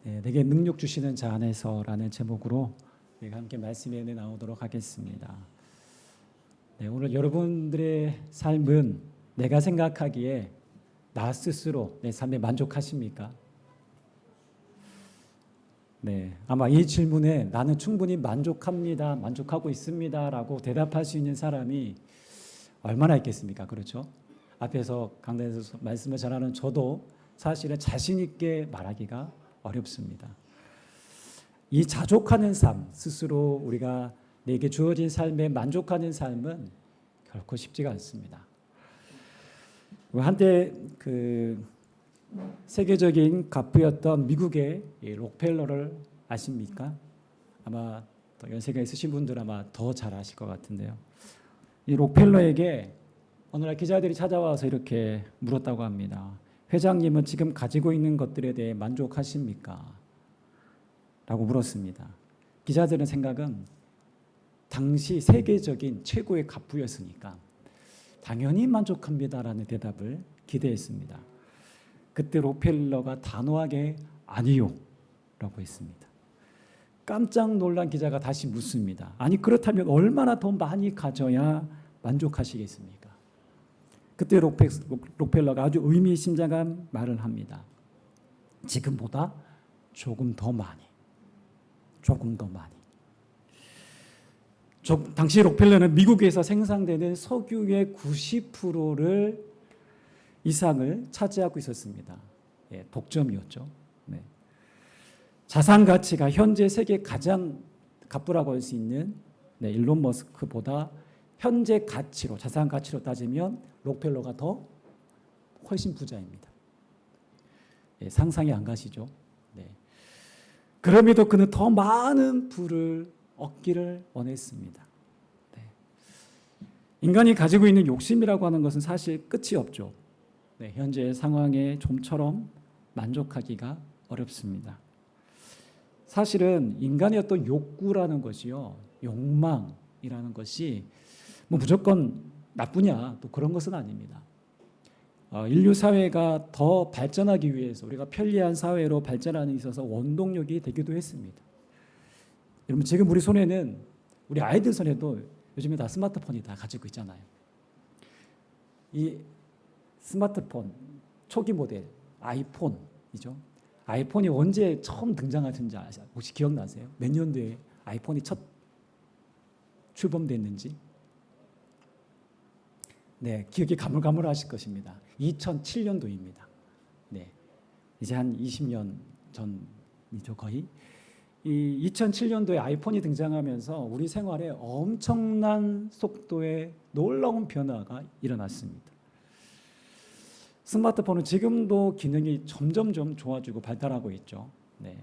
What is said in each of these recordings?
네, 내게 능력 주시는 자 안에서라는 제목으로 우리가 함께 말씀에 나오도록 하겠습니다. 네, 오늘 여러분들의 삶은 내가 생각하기에 나 스스로 내 삶에 만족하십니까? 네, 아마 이 질문에 나는 충분히 만족합니다, 만족하고 있습니다라고 대답할 수 있는 사람이 얼마나 있겠습니까? 그렇죠? 앞에서 강단에서 말씀을 전하는 저도 사실은 자신 있게 말하기가 어렵습니다. 이 자족하는 삶, 스스로 우리가 내게 주어진 삶에 만족하는 삶은 결코 쉽지가 않습니다. 한때 세계적인 갑부였던 미국의 록펠러를 아십니까? 아마 더 연세가 있으신 분들 아마 더 잘 아실 것 같은데요. 이 록펠러에게 어느 날 기자들이 찾아와서 이렇게 물었다고 합니다. 회장님은 지금 가지고 있는 것들에 대해 만족하십니까? 라고 물었습니다. 기자들의 생각은 당시 세계적인 최고의 갑부였으니까 당연히 만족합니다라는 대답을 기대했습니다. 그때 록펠러가 단호하게 아니요 라고 했습니다. 깜짝 놀란 기자가 다시 묻습니다. 아니 그렇다면 얼마나 더 많이 가져야 만족하시겠습니까? 그때 록펠러가 아주 의미심장한 말을 합니다. 지금보다 조금 더 많이. 당시 록펠러는 미국에서 생산되는 석유의 90%를 이상을 차지하고 있었습니다. 예, 독점이었죠. 네. 자산 가치가 현재 세계 가장 갑부라고 할 수 있는 일론 머스크보다 현재 가치로 자산 가치로 따지면 록펠러가 더 훨씬 부자입니다. 예, 상상이 안 가시죠? 네. 그럼에도 그는 더 많은 부를 얻기를 원했습니다. 네. 인간이 가지고 있는 욕심이라고 하는 것은 사실 끝이 없죠. 네, 현재 상황에 좀처럼 만족하기가 어렵습니다. 사실은 인간의 어떤 욕구라는 것이요, 욕망이라는 것이 뭐 무조건 나쁘냐 또 그런 것은 아닙니다. 인류 사회가 더 발전하기 위해서 우리가 편리한 사회로 발전하는 데 있어서 원동력이 되기도 했습니다. 여러분 지금 우리 손에는 우리 아이들 손에도 요즘에 다 스마트폰이 다 가지고 있잖아요. 이 스마트폰 초기 모델 아이폰이죠. 아이폰이 언제 처음 등장하는지 혹시 기억나세요? 몇 년도에 아이폰이 첫 출범됐는지? 네, 기억이 가물가물하실 것입니다. 2007년도입니다. 네, 이제 한 20년 전이죠, 거의. 이 2007년도에 아이폰이 등장하면서 우리 생활에 엄청난 속도의 놀라운 변화가 일어났습니다. 스마트폰은 지금도 기능이 점점점 좋아지고 발달하고 있죠. 네.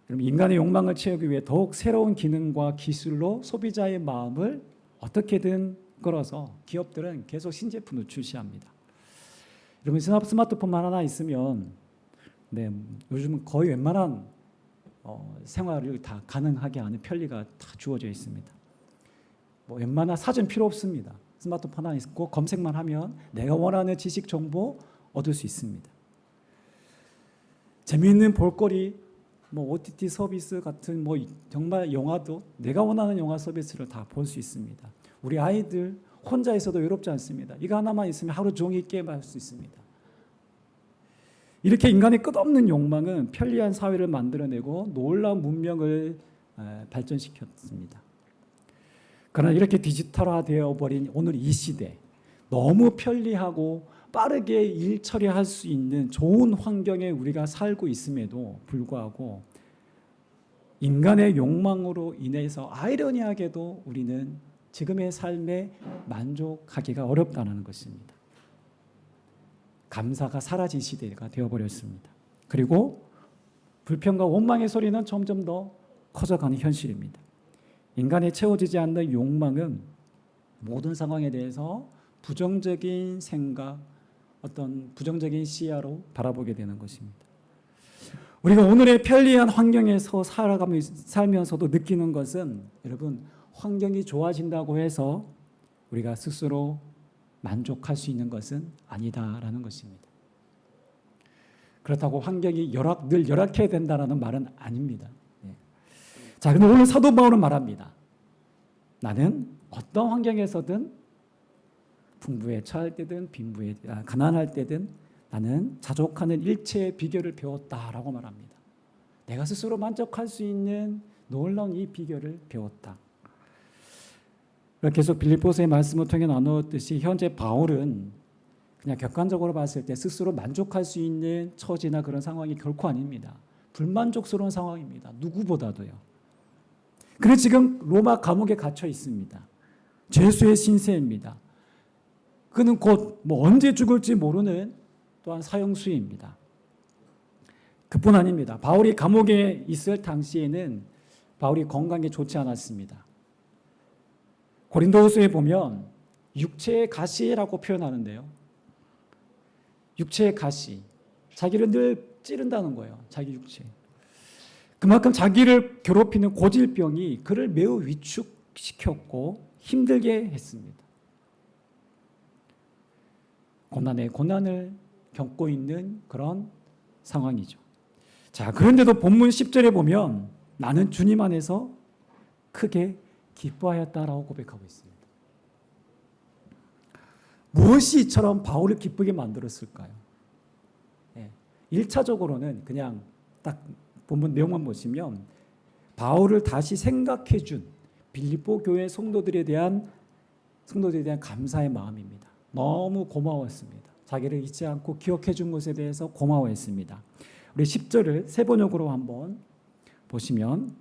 그럼 인간의 욕망을 채우기 위해 더욱 새로운 기능과 기술로 소비자의 마음을 어떻게든 끌어서 기업들은 계속 신제품을 출시합니다. 여러분 스마트폰만 하나 있으면 요즘은 거의 웬만한 생활을 다 가능하게 하는 편리가 다 주어져 있습니다. 뭐 웬만한 사전 필요 없습니다. 스마트폰 하나 있고 검색만 하면 내가 원하는 지식 정보 얻을 수 있습니다. 재미있는 볼거리, OTT 서비스 같은 정말 영화도 내가 원하는 영화 서비스를 다 볼 수 있습니다. 우리 아이들 혼자 있어도 외롭지 않습니다. 이거 하나만 있으면 하루 종일 게임할 수 있습니다. 이렇게 인간의 끝없는 욕망은 편리한 사회를 만들어내고 놀라운 문명을 발전시켰습니다. 그러나 이렇게 디지털화되어 버린 오늘 이 시대, 너무 편리하고 빠르게 일 처리할 수 있는 좋은 환경에 우리가 살고 있음에도 불구하고 인간의 욕망으로 인해서 아이러니하게도 우리는 지금의 삶에 만족하기가 어렵다는 것입니다. 감사가 사라진 시대가 되어버렸습니다. 그리고 불평과 원망의 소리는 점점 더 커져가는 현실입니다. 인간의 채워지지 않는 욕망은 모든 상황에 대해서 부정적인 생각, 어떤 부정적인 시야로 바라보게 되는 것입니다. 우리가 오늘의 편리한 환경에서 살면서도 느끼는 것은 여러분 환경이 좋아진다고 해서 우리가 스스로 만족할 수 있는 것은 아니다라는 것입니다. 그렇다고 환경이 늘 열악해야 된다는 말은 아닙니다. 예. 자, 근데 오늘 사도 바울은 말합니다. 나는 어떤 환경에서든 풍부에 처할 때든 가난할 때든 나는 자족하는 일체의 비결을 배웠다라고 말합니다. 내가 스스로 만족할 수 있는 놀라운 이 비결을 배웠다. 계속 빌립보서의 말씀을 통해 나누었듯이 현재 바울은 그냥 객관적으로 봤을 때 스스로 만족할 수 있는 처지나 그런 상황이 결코 아닙니다. 불만족스러운 상황입니다. 누구보다도요. 그래서 지금 로마 감옥에 갇혀 있습니다. 죄수의 신세입니다. 그는 곧 언제 죽을지 모르는 또한 사형수입니다. 그뿐 아닙니다. 바울이 감옥에 있을 당시에는 바울이 건강이 좋지 않았습니다. 고린도후서에 보면 육체의 가시라고 표현하는데요. 육체의 가시. 자기를 늘 찌른다는 거예요. 자기 육체. 그만큼 자기를 괴롭히는 고질병이 그를 매우 위축시켰고 힘들게 했습니다. 고난에 고난을 겪고 있는 그런 상황이죠. 자, 그런데도 본문 10절에 보면 나는 주님 안에서 크게 기뻐하였다라고 고백하고 있습니다. 무엇이 이처럼 바울을 기쁘게 만들었을까요? 1차적으로는 그냥 딱 본문 내용만 보시면 바울을 다시 생각해 준 빌립보 교회 성도들에 대한 감사의 마음입니다. 너무 고마웠습니다. 자기를 잊지 않고 기억해 준 것에 대해서 고마워했습니다. 우리 10절을 세 번역으로 한번 보시면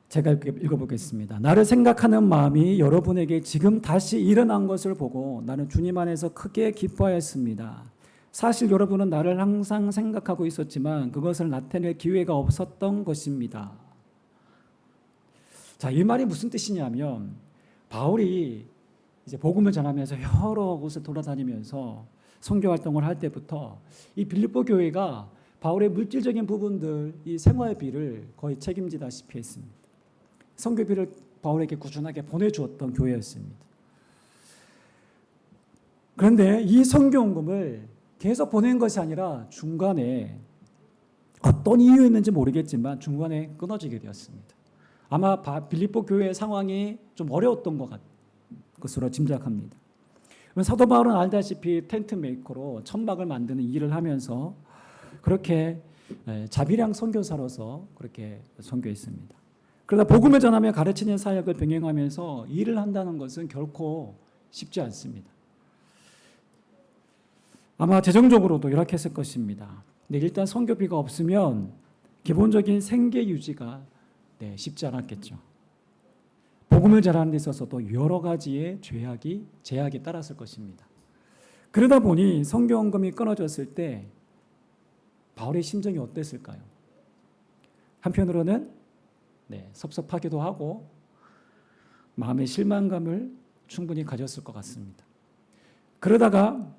제가 읽어보겠습니다. 나를 생각하는 마음이 여러분에게 지금 다시 일어난 것을 보고 나는 주님 안에서 크게 기뻐하였습니다. 사실 여러분은 나를 항상 생각하고 있었지만 그것을 나타낼 기회가 없었던 것입니다. 자, 이 말이 무슨 뜻이냐면 바울이 이제 복음을 전하면서 여러 곳을 돌아다니면서 선교 활동을 할 때부터 이 빌립보 교회가 바울의 물질적인 부분들, 이 생활비를 거의 책임지다시피 했습니다. 선교비를 바울에게 꾸준하게 보내주었던 교회였습니다. 그런데 이 선교원금을 계속 보낸 것이 아니라 중간에 어떤 이유였는지 모르겠지만 중간에 끊어지게 되었습니다. 아마 빌립보 교회의 상황이 좀 어려웠던 것으로 짐작합니다. 사도 바울은 알다시피 텐트 메이커로 천막을 만드는 일을 하면서 그렇게 자비량 선교사로서 그렇게 선교했습니다. 그러다 복음을 전하며 가르치는 사역을 병행하면서 일을 한다는 것은 결코 쉽지 않습니다. 아마 재정적으로도 열악했을 것입니다. 근데 일단 선교비가 없으면 기본적인 생계 유지가 쉽지 않았겠죠. 복음을 전하는 데 있어서도 여러 가지의 제약이 따랐을 것입니다. 그러다 보니 선교원금이 끊어졌을 때 바울의 심정이 어땠을까요? 한편으로는 섭섭하기도 하고 마음의 실망감을 충분히 가졌을 것 같습니다. 그러다가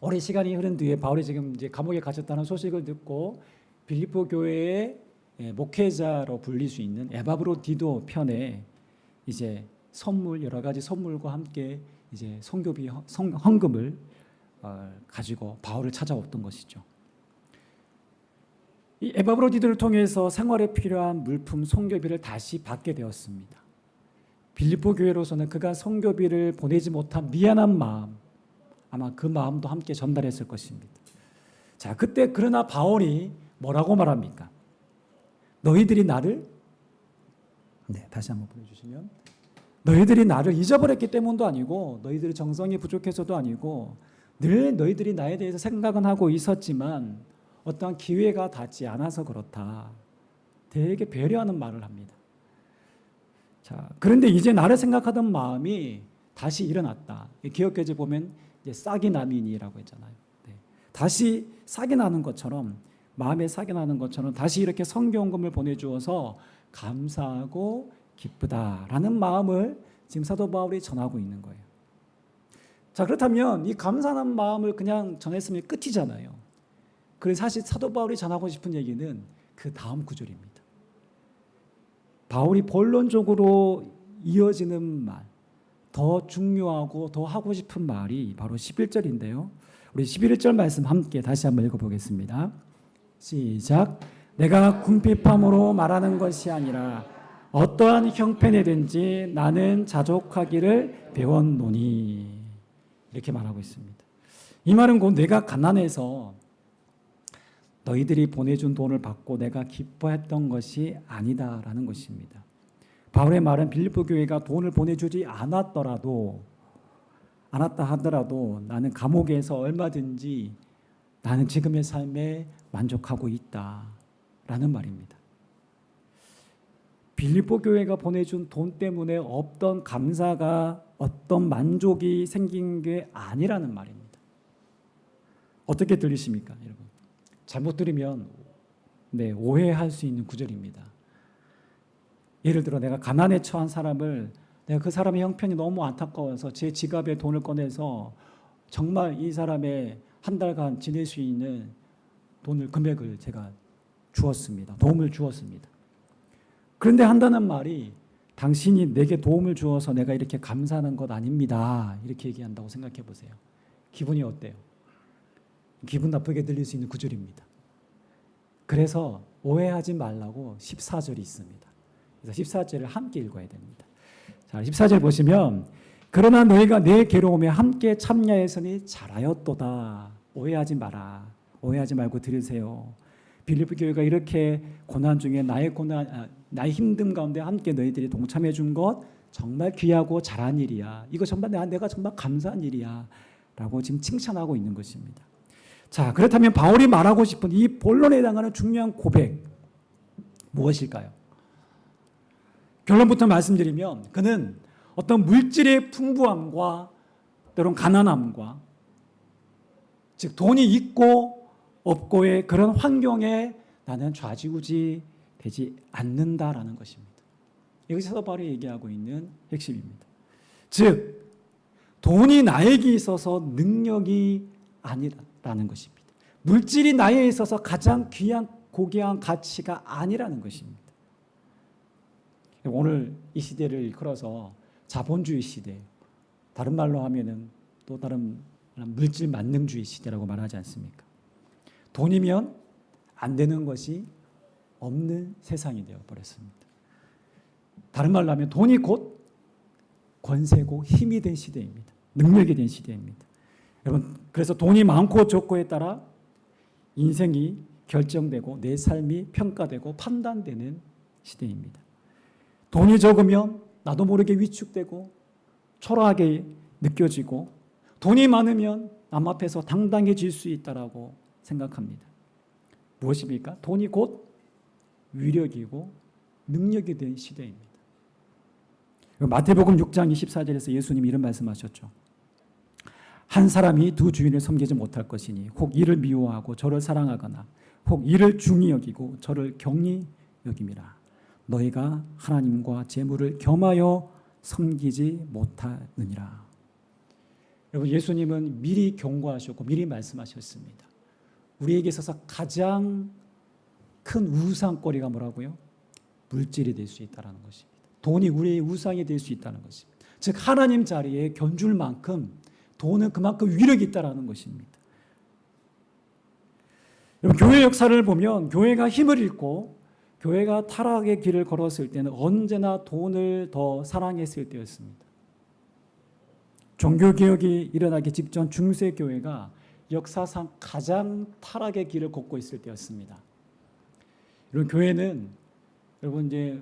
오랜 시간이 흐른 뒤에 바울이 지금 이제 감옥에 갇혔다는 소식을 듣고 빌립보 교회의 목회자로 불릴 수 있는 에바브로디도 편에 이제 여러 가지 선물과 함께 이제 선교비 헌금을 가지고 바울을 찾아왔던 것이죠. 이 에바브로디도를 통해서 생활에 필요한 물품 선교비를 다시 받게 되었습니다. 빌립보 교회로서는 그가 선교비를 보내지 못한 미안한 마음, 아마 그 마음도 함께 전달했을 것입니다. 자, 그때 그러나 바울이 뭐라고 말합니까? 너희들이 나를 다시 한번 보여주시면 너희들이 나를 잊어버렸기 때문도 아니고 너희들이 정성이 부족해서도 아니고 늘 너희들이 나에 대해서 생각은 하고 있었지만 어떠한 기회가 닿지 않아서 그렇다. 되게 배려하는 말을 합니다. 자, 그런데 이제 나를 생각하던 마음이 다시 일어났다. 기억해지 보면 이제 싹이 나민이라고 했잖아요. 다시 싹이 나는 것처럼 마음에 싹이 나는 것처럼 다시 이렇게 선교원금을 보내주어서 감사하고 기쁘다라는 마음을 지금 사도 바울이 전하고 있는 거예요. 자, 그렇다면 이 감사한 마음을 그냥 전했으면 끝이잖아요. 그래서 사실 사도 바울이 전하고 싶은 얘기는 그 다음 구절입니다. 바울이 본론적으로 이어지는 말, 더 중요하고 더 하고 싶은 말이 바로 11절인데요. 우리 11절 말씀 함께 다시 한번 읽어보겠습니다. 시작. 내가 궁핍함으로 말하는 것이 아니라 어떠한 형편이든지 나는 자족하기를 배웠노니. 이렇게 말하고 있습니다. 이 말은 곧 내가 가난해서 너희들이 보내준 돈을 받고 내가 기뻐했던 것이 아니다라는 것입니다. 바울의 말은 빌립보 교회가 돈을 보내주지 않았다 하더라도 나는 감옥에서 얼마든지 나는 지금의 삶에 만족하고 있다라는 말입니다. 빌립보 교회가 보내준 돈 때문에 없던 감사가 어떤 만족이 생긴 게 아니라는 말입니다. 어떻게 들리십니까, 여러분? 잘못 들으면 오해할 수 있는 구절입니다. 예를 들어 내가 가난에 처한 사람을 내가 그 사람의 형편이 너무 안타까워서 제 지갑에 돈을 꺼내서 정말 이 사람의 한 달간 지낼 수 있는 금액을 제가 주었습니다. 도움을 주었습니다. 그런데 한다는 말이 당신이 내게 도움을 주어서 내가 이렇게 감사하는 것 아닙니다. 이렇게 얘기한다고 생각해 보세요. 기분이 어때요? 기분 나쁘게 들릴 수 있는 구절입니다. 그래서 오해하지 말라고 14절이 있습니다. 그래서 14절을 함께 읽어야 됩니다. 자, 14절 보시면 그러나 너희가 내 괴로움에 함께 참여했으니 잘하였도다. 오해하지 마라. 오해하지 말고 들으세요. 빌립보 교회가 이렇게 고난 중에 나의 힘듦 가운데 함께 너희들이 동참해 준 것 정말 귀하고 잘한 일이야. 이거 정말 내가 정말 감사한 일이야. 라고 지금 칭찬하고 있는 것입니다. 자, 그렇다면 바울이 말하고 싶은 이 본론에 해당하는 중요한 고백 무엇일까요? 결론부터 말씀드리면 그는 어떤 물질의 풍부함과 때론 가난함과 즉 돈이 있고 없고의 그런 환경에 나는 좌지우지 되지 않는다라는 것입니다. 여기서 바로 얘기하고 있는 핵심입니다. 즉 돈이 나에게 있어서 능력이 아니라는 것입니다. 물질이 나에게 있어서 가장 귀한 고귀한 가치가 아니라는 것입니다. 오늘 이 시대를 일컬어서 자본주의 시대, 다른 말로 하면은 또 다른 물질 만능주의 시대라고 말하지 않습니까? 돈이면 안 되는 것이 없는 세상이 되어 버렸습니다. 다른 말로 하면 돈이 곧 권세고 힘이 된 시대입니다. 능력이 된 시대입니다. 여러분, 그래서 돈이 많고 적고에 따라 인생이 결정되고 내 삶이 평가되고 판단되는 시대입니다. 돈이 적으면 나도 모르게 위축되고 초라하게 느껴지고 돈이 많으면 남 앞에서 당당해질 수 있다라고 생각합니다. 무엇입니까? 돈이 곧 위력이고 능력이 된 시대입니다. 마태복음 6장 24절에서 예수님이 이런 말씀하셨죠. 한 사람이 두 주인을 섬기지 못할 것이니 혹 이를 미워하고 저를 사랑하거나 혹 이를 중히 여기고 저를 경히 여김이라. 너희가 하나님과 재물을 겸하여 섬기지 못하느니라. 여러분, 예수님은 미리 경고하셨고 미리 말씀하셨습니다. 우리에게 있어서 가장 큰 우상거리가 뭐라고요? 물질이 될 수 있다는 것입니다. 돈이 우리의 우상이 될 수 있다는 것입니다. 즉 하나님 자리에 견줄 만큼 돈은 그만큼 위력이 있다는 것입니다. 여러분, 교회 역사를 보면 교회가 힘을 잃고 교회가 타락의 길을 걸었을 때는 언제나 돈을 더 사랑했을 때였습니다. 종교개혁이 일어나기 직전 중세교회가 역사상 가장 타락의 길을 걷고 있을 때였습니다. 이런 교회는 여러분 이제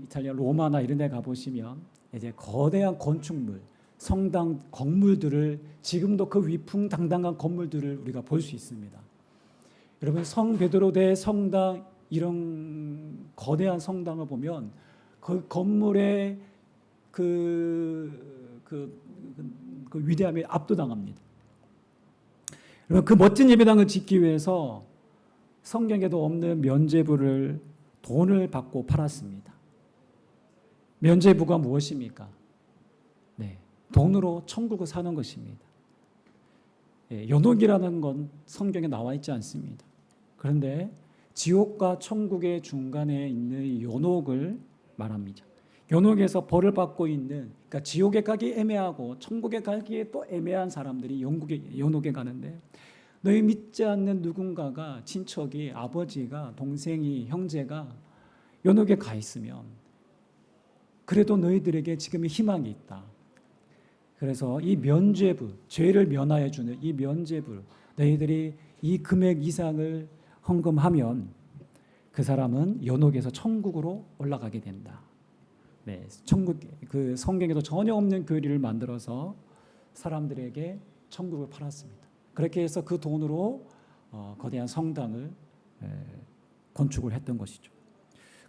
이탈리아 로마나 이런 데 가보시면 이제 거대한 건축물, 성당 건물들을 지금도 그 위풍당당한 건물들을 우리가 볼 수 있습니다. 여러분, 성 베드로대 성당 이런 거대한 성당을 보면 그 건물의 그 위대함에 압도당합니다. 여러분, 그 멋진 예배당을 짓기 위해서 성경에도 없는 면죄부를 돈을 받고 팔았습니다. 면죄부가 무엇입니까? 돈으로 천국을 사는 것입니다. 연옥이라는 건 성경에 나와 있지 않습니다. 그런데 지옥과 천국의 중간에 있는 연옥을 말합니다. 연옥에서 벌을 받고 있는, 그러니까 지옥에 가기 애매하고 천국에 가기에 또 애매한 사람들이 연옥에 가는데, 너희 믿지 않는 누군가가, 친척이, 아버지가, 동생이, 형제가 연옥에 가 있으면 그래도 너희들에게 지금 희망이 있다. 그래서 이 면죄부, 죄를 면하여 주는 이 면죄부, 너희들이 이 금액 이상을 헌금하면 그 사람은 연옥에서 천국으로 올라가게 된다. 네, 천국, 그 성경에도 전혀 없는 교리를 만들어서 사람들에게 천국을 팔았습니다. 그렇게 해서 그 돈으로 거대한 성당을 건축을 했던 것이죠.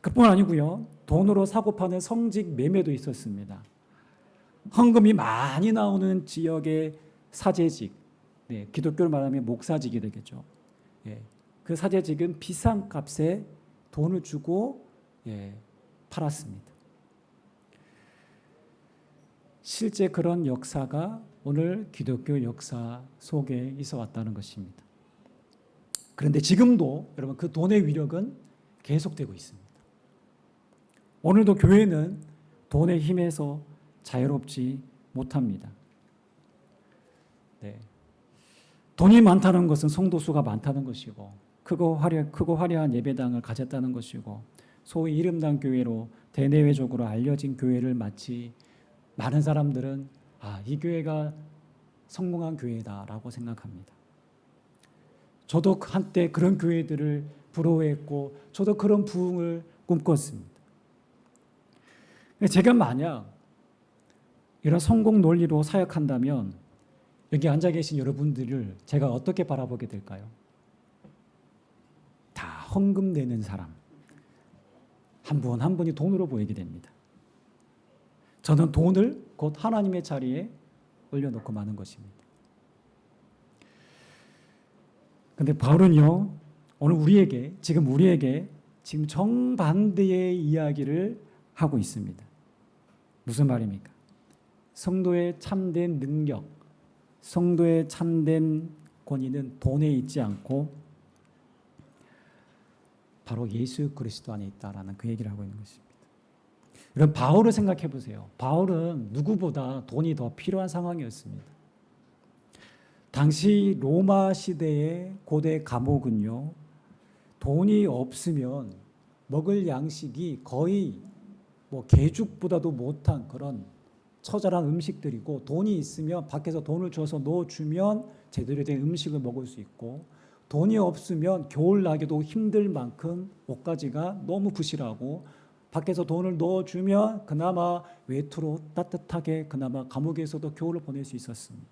그뿐 아니고요, 돈으로 사고 파는 성직 매매도 있었습니다. 헌금이 많이 나오는 지역의 사제직, 네, 기독교를 말하면 목사직이 되겠죠. 그 사제직은 비싼 값에 돈을 주고 팔았습니다. 실제 그런 역사가 오늘 기독교 역사 속에 있어 왔다는 것입니다. 그런데 지금도 여러분 그 돈의 위력은 계속되고 있습니다. 오늘도 교회는 돈의 힘에서 자유롭지 못합니다. 네. 돈이 많다는 것은 성도수가 많다는 것이고, 크고 화려한 예배당을 가졌다는 것이고, 소위 이름당 교회로 대내외적으로 알려진 교회를 마치 많은 사람들은 이 교회가 성공한 교회다라고 생각합니다. 저도 한때 그런 교회들을 부러워했고, 저도 그런 부흥을 꿈꿨습니다. 제가 만약 이런 성공 논리로 사역한다면 여기 앉아 계신 여러분들을 제가 어떻게 바라보게 될까요? 다 헌금 내는 사람, 한 분 한 분이 돈으로 보이게 됩니다. 저는 돈을 곧 하나님의 자리에 올려놓고 마는 것입니다. 그런데 바울은요, 오늘 지금 우리에게 정반대의 이야기를 하고 있습니다. 무슨 말입니까? 성도의 참된 능력, 성도의 참된 권위는 돈에 있지 않고 바로 예수 그리스도 안에 있다라는 그 얘기를 하고 있는 것입니다. 여러분, 바울을 생각해 보세요. 바울은 누구보다 돈이 더 필요한 상황이었습니다. 당시 로마 시대의 고대 감옥은요, 돈이 없으면 먹을 양식이 거의 개죽보다도 못한 그런 처절한 음식들이고, 돈이 있으면 밖에서 돈을 줘서 넣어주면 제대로 된 음식을 먹을 수 있고, 돈이 없으면 겨울 나기도 힘들 만큼 옷가지가 너무 부실하고, 밖에서 돈을 넣어주면 그나마 외투로 따뜻하게 그나마 감옥에서도 겨울을 보낼 수 있었습니다.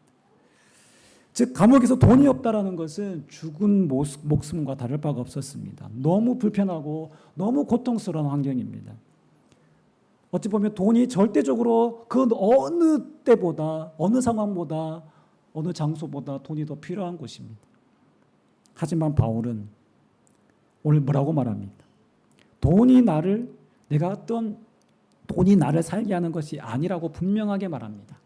즉 감옥에서 돈이 없다라는 것은 죽은 목숨과 다를 바가 없었습니다. 너무 불편하고 너무 고통스러운 환경입니다. 어찌 보면 돈이 절대적으로 그 어느 때보다, 어느 상황보다, 어느 장소보다 돈이 더 필요한 곳입니다. 하지만 바울은 오늘 뭐라고 말합니까? 돈이 나를 살게 하는 것이 아니라고 분명하게 말합니다.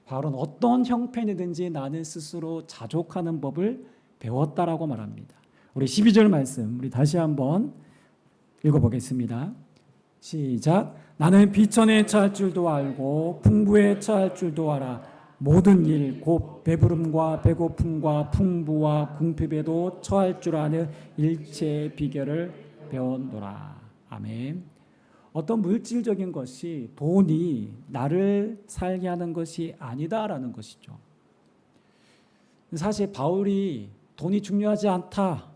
바울은 어떤 형편이든지 나는 스스로 자족하는 법을 배웠다라고 말합니다. 우리 12절 말씀 우리 다시 한번 읽어보겠습니다. 시작. 나는 비천에 처할 줄도 알고 풍부에 처할 줄도 알아. 모든 일 곧 배부름과 배고픔과 풍부와 궁핍에도 처할 줄 아는 일체의 비결을 배웠노라. 아멘. 어떤 물질적인 것이 돈이 나를 살게 하는 것이 아니다라는 것이죠. 사실 바울이 돈이 중요하지 않다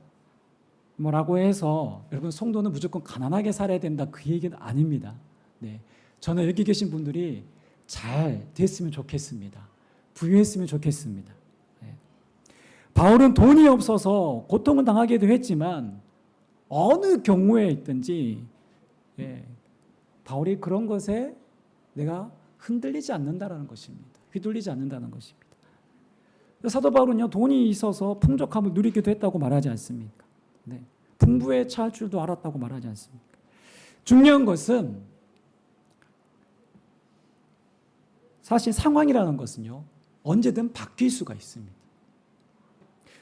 뭐라고 해서 여러분 성도는 무조건 가난하게 살아야 된다 그 얘기는 아닙니다. 네, 저는 여기 계신 분들이 잘 됐으면 좋겠습니다. 부유했으면 좋겠습니다. 네. 바울은 돈이 없어서 고통을 당하기도 했지만 어느 경우에 있든지 바울이 그런 것에 내가 흔들리지 않는다라는 것입니다. 휘둘리지 않는다는 것입니다. 사도 바울은요, 돈이 있어서 풍족함을 누리기도 했다고 말하지 않습니까? 네. 풍부에 처할 줄도 알았다고 말하지 않습니까? 중요한 것은 사실 상황이라는 것은요, 언제든 바뀔 수가 있습니다.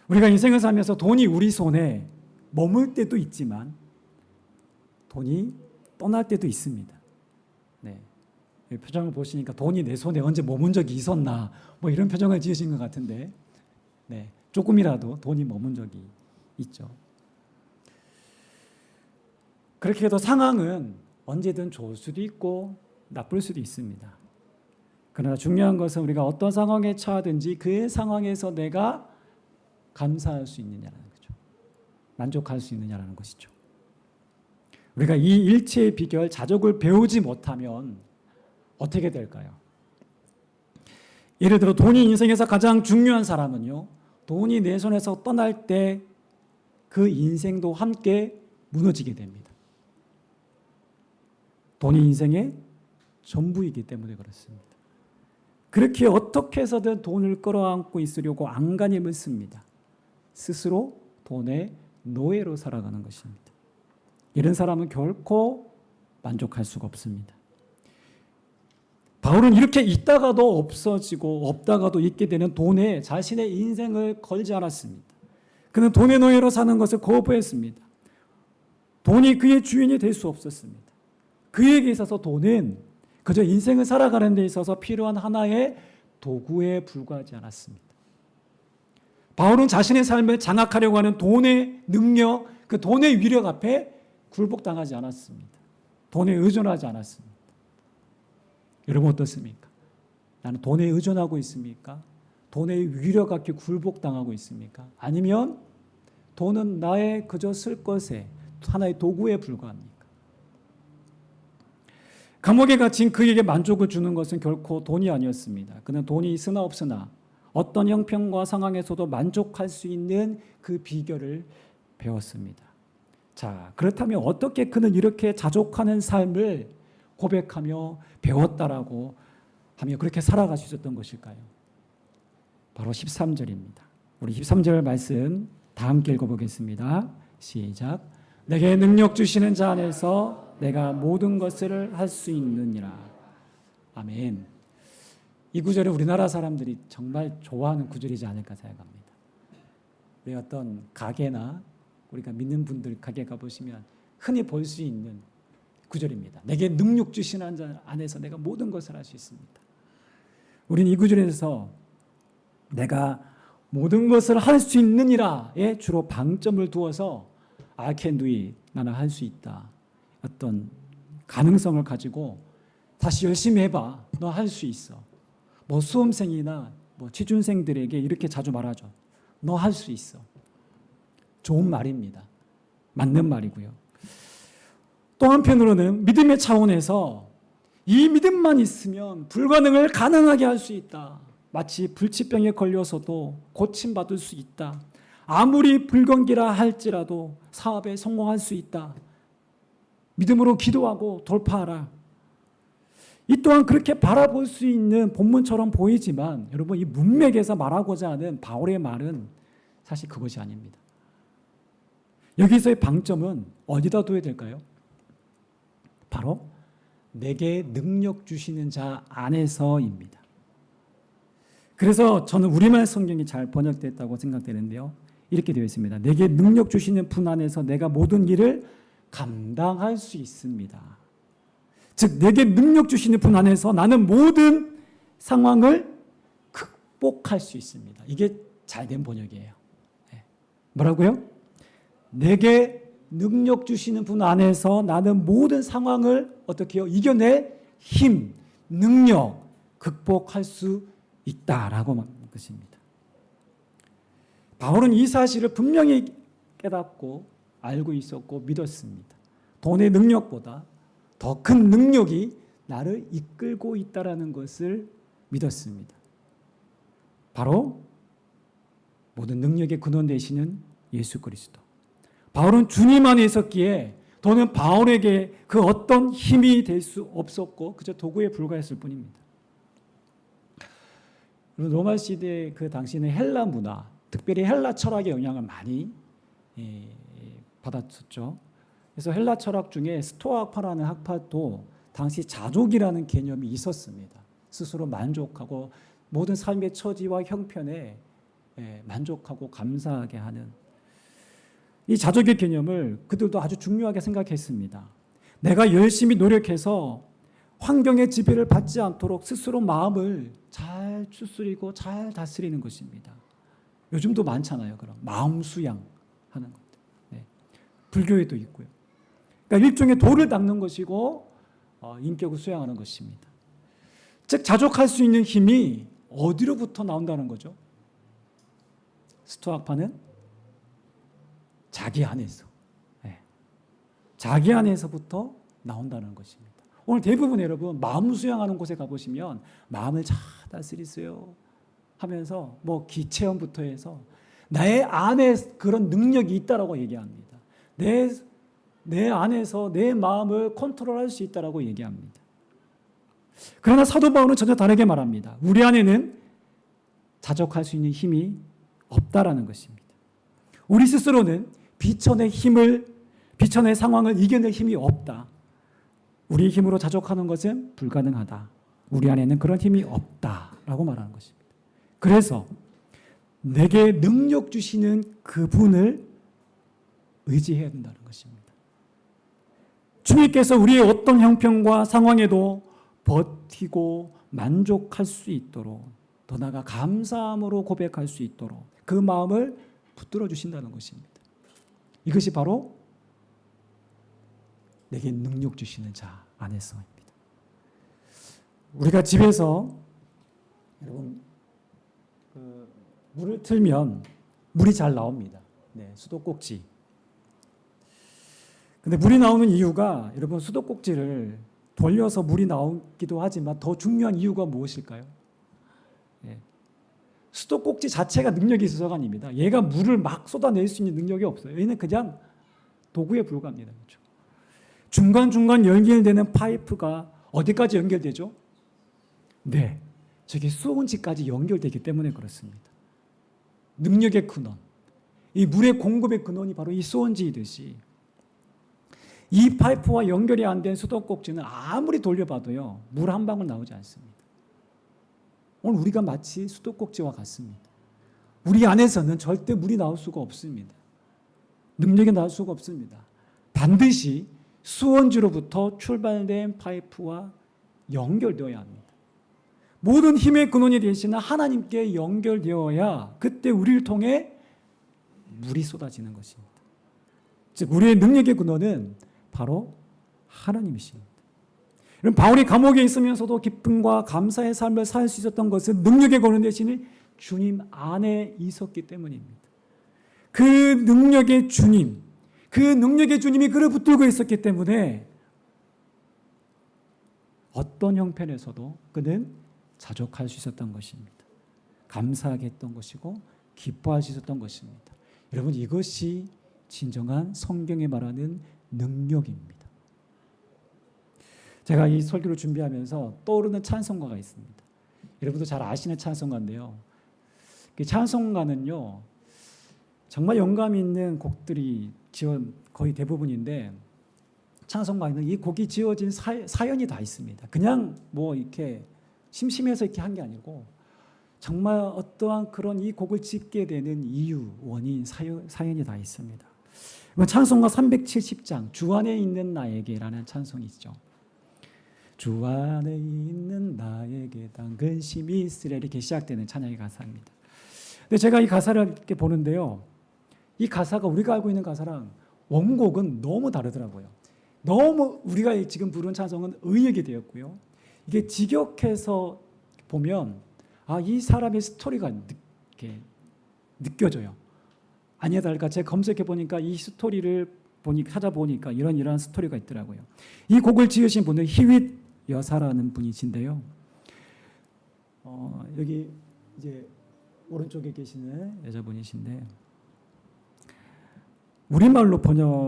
우리가 인생을 살면서 돈이 우리 손에 머물 때도 있지만 돈이 떠날 때도 있습니다. 네. 이 표정을 보시니까 돈이 내 손에 언제 머문 적이 있었나 뭐 이런 표정을 지으신 것 같은데, 네. 조금이라도 돈이 머문 적이 있죠. 그렇게 해도 상황은 언제든 좋을 수도 있고 나쁠 수도 있습니다. 그러나 중요한 것은 우리가 어떤 상황에 처하든지 그 상황에서 내가 감사할 수 있느냐라는 거죠. 만족할 수 있느냐라는 것이죠. 우리가 이 일체의 비결, 자족을 배우지 못하면 어떻게 될까요? 예를 들어 돈이 인생에서 가장 중요한 사람은요, 돈이 내 손에서 떠날 때 그 인생도 함께 무너지게 됩니다. 돈이 인생의 전부이기 때문에 그렇습니다. 그렇게 어떻게 해서든 돈을 끌어안고 있으려고 안간힘을 씁니다. 스스로 돈의 노예로 살아가는 것입니다. 이런 사람은 결코 만족할 수가 없습니다. 바울은 이렇게 있다가도 없어지고 없다가도 있게 되는 돈에 자신의 인생을 걸지 않았습니다. 그는 돈의 노예로 사는 것을 거부했습니다. 돈이 그의 주인이 될 수 없었습니다. 그에게 있어서 돈은 그저 인생을 살아가는 데 있어서 필요한 하나의 도구에 불과하지 않았습니다. 바울은 자신의 삶을 장악하려고 하는 돈의 능력, 그 돈의 위력 앞에 굴복당하지 않았습니다. 돈에 의존하지 않았습니다. 여러분 어떻습니까? 나는 돈에 의존하고 있습니까? 돈의 위력 앞에 굴복당하고 있습니까? 아니면 돈은 나의 그저 쓸 것에 하나의 도구에 불과합니까? 감옥에 갇힌 그에게 만족을 주는 것은 결코 돈이 아니었습니다. 그는 돈이 있으나 없으나 어떤 형편과 상황에서도 만족할 수 있는 그 비결을 배웠습니다. 자, 그렇다면 어떻게 그는 이렇게 자족하는 삶을 고백하며 배웠다라고 하며 그렇게 살아갈 수 있었던 것일까요? 바로 13절입니다. 우리 13절 말씀 다 함께 읽어보겠습니다. 시작. 내게 능력 주시는 자 안에서 내가 모든 것을 할 수 있느니라. 아멘. 이 구절은 우리나라 사람들이 정말 좋아하는 구절이지 않을까 생각합니다. 왜 어떤 가게나 우리가 믿는 분들 가게 가보시면 흔히 볼 수 있는 구절입니다. 내게 능력 주시는 자 안에서 내가 모든 것을 할 수 있습니다. 우리는 이 구절에서 내가 모든 것을 할 수 있느니라에 주로 방점을 두어서 I can do it, 나는 할 수 있다. 어떤 가능성을 가지고 다시 열심히 해봐. 너 할 수 있어. 뭐 수험생이나 뭐 취준생들에게 이렇게 자주 말하죠. 너 할 수 있어. 좋은 말입니다. 맞는 말이고요. 또 한편으로는 믿음의 차원에서 이 믿음만 있으면 불가능을 가능하게 할 수 있다. 마치 불치병에 걸려서도 고침받을 수 있다. 아무리 불건기라 할지라도 사업에 성공할 수 있다. 믿음으로 기도하고 돌파하라. 이 또한 그렇게 바라볼 수 있는 본문처럼 보이지만 여러분 이 문맥에서 말하고자 하는 바울의 말은 사실 그것이 아닙니다. 여기서의 방점은 어디다 둬야 될까요? 바로 내게 능력 주시는 자 안에서입니다. 그래서 저는 우리말 성경이 잘 번역됐다고 생각되는데요. 이렇게 되어 있습니다. 내게 능력 주시는 분 안에서 내가 모든 일을 감당할 수 있습니다. 즉 내게 능력 주시는 분 안에서 나는 모든 상황을 극복할 수 있습니다. 이게 잘된 번역이에요. 뭐라고요? 내게 능력 주시는 분 안에서 나는 모든 상황을 어떻게 해요? 이겨낼 힘, 능력, 극복할 수 있다라고 말하는 것입니다. 바울은 이 사실을 분명히 깨닫고 알고 있었고 믿었습니다. 돈의 능력보다 더 큰 능력이 나를 이끌고 있다라는 것을 믿었습니다. 바로 모든 능력의 근원 되시는 예수 그리스도. 바울은 주님 안에 있었기에 돈은 바울에게 그 어떤 힘이 될 수 없었고 그저 도구에 불과했을 뿐입니다. 로마 시대 그 당시는 헬라 문화, 특별히 헬라 철학의 영향을 많이 받았었죠. 그래서 헬라 철학 중에 스토아파라는 학파도 당시 자족이라는 개념이 있었습니다. 스스로 만족하고 모든 삶의 처지와 형편에 만족하고 감사하게 하는 이 자족의 개념을 그들도 아주 중요하게 생각했습니다. 내가 열심히 노력해서 환경의 지배를 받지 않도록 스스로 마음을 잘 추스리고 잘 다스리는 것입니다. 요즘도 많잖아요. 그럼 마음 수양하는 것들. 네. 불교에도 있고요. 그러니까 일종의 도를 닦는 것이고 인격을 수양하는 것입니다. 즉 자족할 수 있는 힘이 어디로부터 나온다는 거죠? 스토아파는 자기 안에서, 네. 자기 안에서부터 나온다는 것입니다. 오늘 대부분 여러분 마음 수양하는 곳에 가보시면 마음을 잘 다스리세요 하면서 뭐 기체험부터 해서 나의 안에 그런 능력이 있다라고 얘기합니다. 내 안에서 내 마음을 컨트롤할 수 있다라고 얘기합니다. 그러나 사도 바울은 전혀 다르게 말합니다. 우리 안에는 자족할 수 있는 힘이 없다라는 것입니다. 우리 스스로는 비천의 상황을 이겨낼 힘이 없다. 우리 힘으로 자족하는 것은 불가능하다. 우리 안에는 그런 힘이 없다라고 말하는 것입니다. 그래서 내게 능력 주시는 그분을 의지해야 된다는 것입니다. 주님께서 우리의 어떤 형편과 상황에도 버티고 만족할 수 있도록, 더 나아가 감사함으로 고백할 수 있도록 그 마음을 붙들어 주신다는 것입니다. 이것이 바로 내게 능력 주시는 자 안에서입니다. 우리가 집에서 여러분 물을 틀면 물이 잘 나옵니다. 네, 수도꼭지. 근데 물이 나오는 이유가 여러분 수도꼭지를 돌려서 물이 나오기도 하지만 더 중요한 이유가 무엇일까요? 네. 수도꼭지 자체가 능력이 있어서가 아닙니다. 얘가 물을 막 쏟아낼 수 있는 능력이 없어요. 얘는 그냥 도구에 불과합니다. 그렇죠? 중간중간 연결되는 파이프가 어디까지 연결되죠? 네, 저기 수온지까지 연결되기 때문에 그렇습니다. 능력의 근원, 이 물의 공급의 근원이 바로 이 수온지이듯이 이 파이프와 연결이 안 된 수도꼭지는 아무리 돌려봐도요 물 한 방울 나오지 않습니다. 오늘 우리가 마치 수도꼭지와 같습니다. 우리 안에서는 절대 물이 나올 수가 없습니다. 능력이 나올 수가 없습니다. 반드시 수원지로부터 출발된 파이프와 연결되어야 합니다. 모든 힘의 근원이 되시는 하나님께 연결되어야 그때 우리를 통해 물이 쏟아지는 것입니다. 즉 우리의 능력의 근원은 바로 하나님이십니다. 바울이 감옥에 있으면서도 기쁨과 감사의 삶을 살 수 있었던 것은 능력의 근원 되시는 주님 안에 있었기 때문입니다. 그 능력의 주님이 그를 붙들고 있었기 때문에 어떤 형편에서도 그는 자족할 수 있었던 것입니다. 감사하게 했던 것이고 기뻐할 수 있었던 것입니다. 여러분 이것이 진정한 성경에 말하는 능력입니다. 제가 이 설교를 준비하면서 떠오르는 찬송가가 있습니다. 여러분도 잘 아시는 찬송가인데요. 그 찬송가는요 정말 영감 있는 곡들이 거의 대부분인데 찬송가에는 이 곡이 지어진 사연이 다 있습니다. 그냥 뭐 이렇게 심심해서 이렇게 한 게 아니고 정말 어떠한 그런 이 곡을 짓게 되는 이유, 원인, 사연이 다 있습니다. 찬송가 370장 주 안에 있는 나에게라는 찬송이 있죠. 주 안에 있는 나에게 당근심이 있으랴 이렇게 시작되는 찬양의 가사입니다. 근데 제가 이 가사를 이렇게 보는데요. 이 가사가 우리가 알고 있는 가사랑 원곡은 너무 다르더라고요. 너무 우리가 지금 부른 찬송은 의역이 되었고요. 이게 직역해서 보면 이 사람의 스토리가 이렇게 느껴져요. 아니야 달까 제가 검색해 보니까 이 스토리를 찾아보니까 이런 스토리가 있더라고요. 이 곡을 지으신 분은 히윗 여사라는 분이신데요. 여기 이제 오른쪽에 계시는 여자분이신데 우리말로 번역이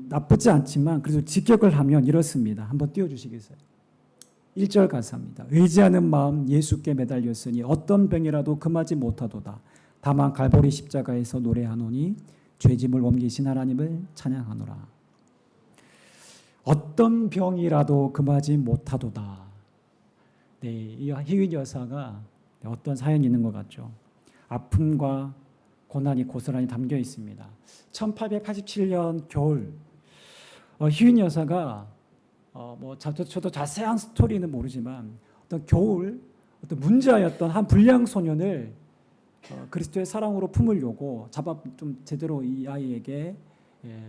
나쁘지 않지만 그래도 직역을 하면 이렇습니다. 한번 띄워주시겠어요? 1절 가사입니다. 의지하는 마음 예수께 매달렸으니 어떤 병이라도 금하지 못하도다. 다만 갈보리 십자가에서 노래하노니 죄짐을 옮기신 하나님을 찬양하노라. 어떤 병이라도 금하지 못하도다. 네, 이 히윗 여사가 어떤 사연이 있는 것 같죠. 아픔과 고난이 고스란히 담겨 있습니다. 1887년 겨울 히윗 여사가 저도 자세한 스토리는 모르지만 어떤 겨울 어떤 문제아였던 한 불량 소년을 그리스도의 사랑으로 품으려고 좀 제대로 이 아이에게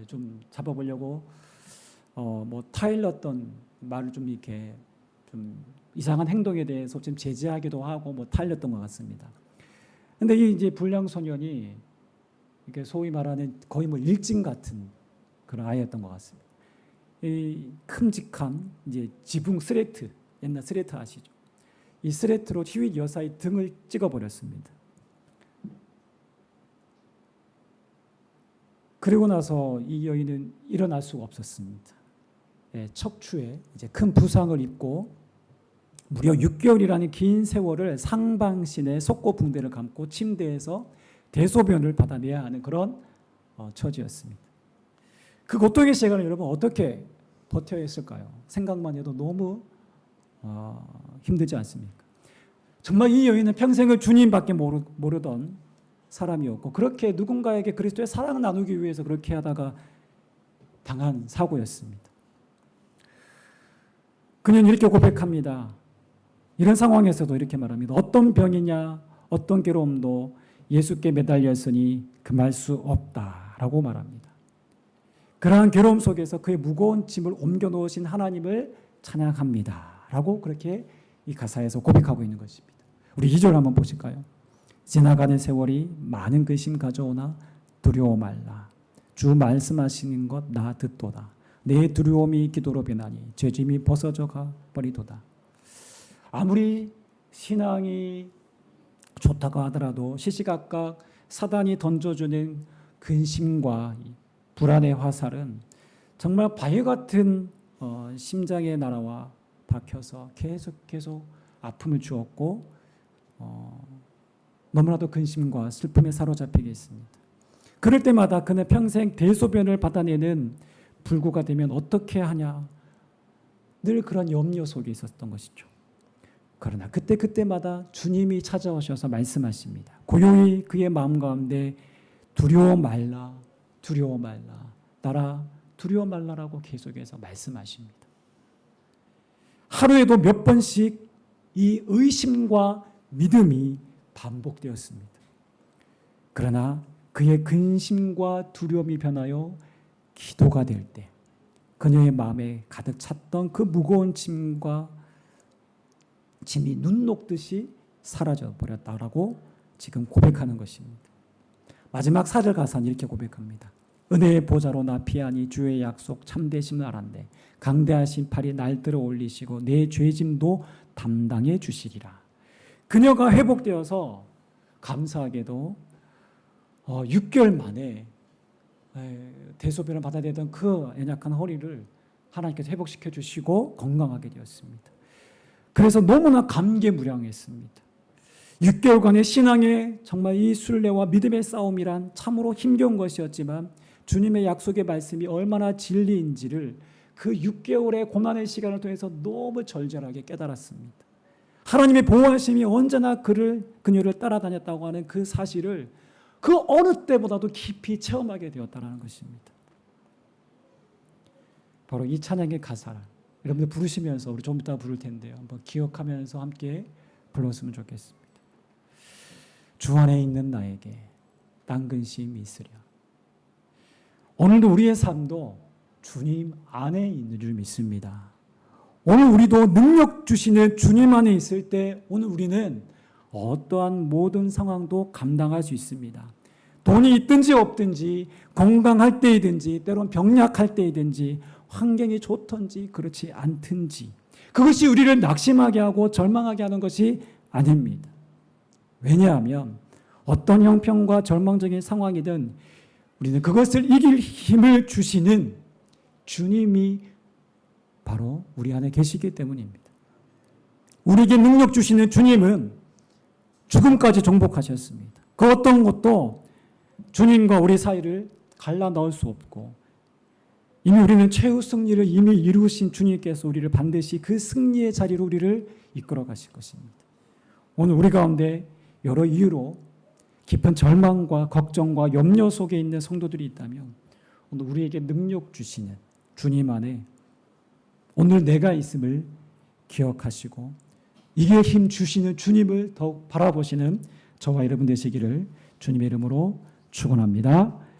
좀 잡아보려고 타일렀던 말을 좀 이렇게 좀 이상한 행동에 대해서 좀 제지하기도 하고 타일렀던 것 같습니다. 근데 이 이제 불량 소년이 이게 소위 말하는 거의 일진 같은 그런 아이였던 것 같습니다. 이 큼직한 이제 지붕 스레트, 옛날 스레트 아시죠? 이 스레트로 휘윗 여사의 등을 찍어버렸습니다. 그리고 나서 이 여인은 일어날 수가 없었습니다. 척추에 이제 큰 부상을 입고 무려 6개월이라는 긴 세월을 상반신에 속고붕대를 감고 침대에서 대소변을 받아내야 하는 그런 처지였습니다. 그 고통의 시간을 여러분 어떻게 버텨야 했을까요? 생각만 해도 너무 힘들지 않습니까? 정말 이 여인은 평생을 주님밖에 모르던 사람이었고 그렇게 누군가에게 그리스도의 사랑을 나누기 위해서 그렇게 하다가 당한 사고였습니다. 그녀는 이렇게 고백합니다. 이런 상황에서도 이렇게 말합니다. 어떤 병이냐 어떤 괴로움도 예수께 매달렸으니 금할 수 없다라고 말합니다. 그러한 괴로움 속에서 그의 무거운 짐을 옮겨놓으신 하나님을 찬양합니다 라고 그렇게 이 가사에서 고백하고 있는 것입니다. 우리 2절 한번 보실까요? 지나가는 세월이 많은 근심 가져오나 두려워 말라. 주 말씀하시는 것 나 듣도다. 내 두려움이 기도로 변하니 죄짐이 벗어져 가버리도다. 아무리 신앙이 좋다고 하더라도 시시각각 사단이 던져주는 근심과 불안의 화살은 정말 바위 같은 심장에 날아와 박혀서 계속 아픔을 주었고 너무나도 근심과 슬픔에 사로잡히게 했습니다. 그럴 때마다 그는 평생 대소변을 받아내는 불구가 되면 어떻게 하냐 늘 그런 염려 속에 있었던 것이죠. 그러나 그때마다 주님이 찾아오셔서 말씀하십니다. 고요히 그의 마음 가운데 두려워 말라 나라 두려워 말라라고 계속해서 말씀하십니다. 하루에도 몇 번씩 이 의심과 믿음이 반복되었습니다. 그러나 그의 근심과 두려움이 변하여 기도가 될 때 그녀의 마음에 가득 찼던 그 무거운 짐이 눈 녹듯이 사라져 버렸다라고 지금 고백하는 것입니다. 마지막 4절 가사는 이렇게 고백합니다. 은혜의 보좌로 나 피하니 주의 약속 참되심을 알았네. 강대하신 팔이 날 들어 올리시고 내 죄짐도 담당해 주시리라. 그녀가 회복되어서 감사하게도 6개월 만에 대소변을 받아내던 그 연약한 허리를 하나님께서 회복시켜 주시고 건강하게 되었습니다. 그래서 너무나 감개무량했습니다. 6개월간의 신앙의 정말 이 순례와 믿음의 싸움이란 참으로 힘겨운 것이었지만 주님의 약속의 말씀이 얼마나 진리인지를 그 6개월의 고난의 시간을 통해서 너무 절절하게 깨달았습니다. 하나님의 보호하심이 언제나 그녀를 따라다녔다고 하는 그 사실을 그 어느 때보다도 깊이 체험하게 되었다는 것입니다. 바로 이 찬양의 가사 여러분들 부르시면서 우리 좀 이따 부를 텐데요. 한번 기억하면서 함께 불렀으면 좋겠습니다. 주 안에 있는 나에게 딴 근심이 있으랴. 오늘도 우리의 삶도 주님 안에 있는 줄 믿습니다. 오늘 우리도 능력 주시는 주님 안에 있을 때 오늘 우리는 어떠한 모든 상황도 감당할 수 있습니다. 돈이 있든지 없든지 건강할 때이든지 때론 병약할 때이든지 환경이 좋든지 그렇지 않든지 그것이 우리를 낙심하게 하고 절망하게 하는 것이 아닙니다. 왜냐하면 어떤 형편과 절망적인 상황이든 우리는 그것을 이길 힘을 주시는 주님이 바로 우리 안에 계시기 때문입니다. 우리에게 능력 주시는 주님은 죽음까지 정복하셨습니다. 그 어떤 것도 주님과 우리 사이를 갈라 넣을 수 없고 이미 우리는 최후 승리를 이미 이루신 주님께서 우리를 반드시 그 승리의 자리로 우리를 이끌어 가실 것입니다. 오늘 우리 가운데 여러 이유로 깊은 절망과 걱정과 염려 속에 있는 성도들이 있다면 오늘 우리에게 능력 주시는 주님 안에 오늘 내가 있음을 기억하시고 이게 힘 주시는 주님을 더욱 바라보시는 저와 여러분 되시기를 주님의 이름으로 축원합니다.